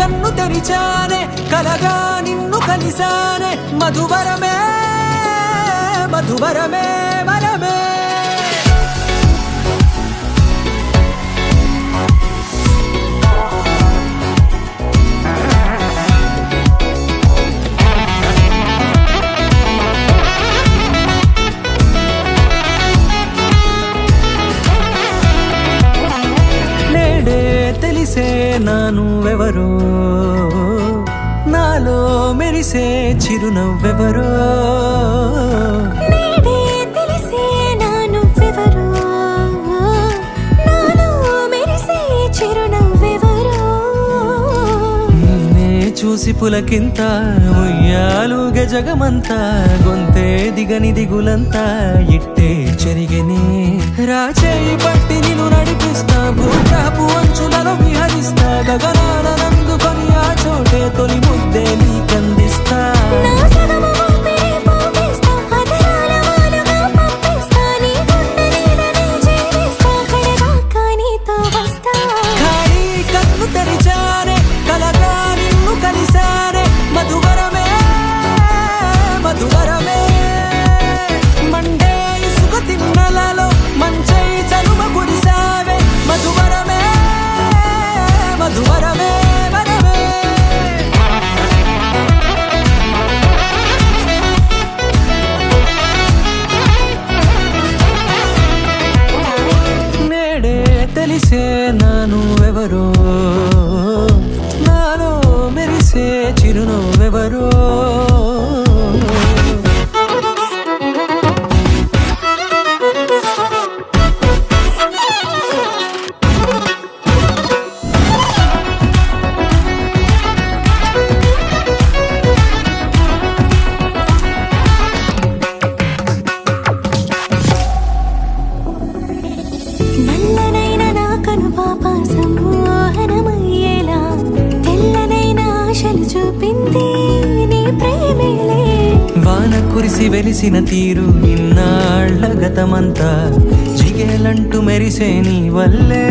కన్ను తెరిచానే కలగా నిన్ను కలిసానే మధువరమే మధువరమే వరమే తెలిసే నానువెవరో నాలో మెరిసే చిరునవ్వెవరో తెలిసే నానువెవరో నాలో మెరిసే చిరునవ్వెవరో నిన్నే చూసి పులకింత ఉయ్యాలుగ జగమంతా గొంతే దిగని దిగులంతా ఇట్టే చెరిగనే రాచేయి పట్టి నిన్ను నడిపిస్తా భూగ్రహపు అంచులలో విహరిస్తా గగనానందుకొని ఆ చోటే తొలి ముద్దే నీకందిస్తా నా సగము ఊపిరి పోగేస్తా అదరాల వాలుగా పంపిస్తా నీ గుండె నీడనే జీవిస్తా కడదాకా నీతో వస్తా ఖాళీ కన్ను తెరిచానే కలగా నిన్ను కలిసానే మధువరమే మధువరమే మండే ఇసుక తిన్నలలో మంచై చలుమ కురిసావే మధువరమే మధువరమే వరమే నేడే తెలిసే నానువెవరో నాలో మెరిసే చిరునవ్వెవరో నల్లనైన నా కనుపాప సమ్మోహనమయ్యేలా తెల్లనైన ఆశలు చూపింది నీ ప్రేమేలే వాన కురిసి వెలిసిన తీరు ఇన్నాళ్ల గతమంతా జిగేలంటూ మెరిసే నీ వల్లే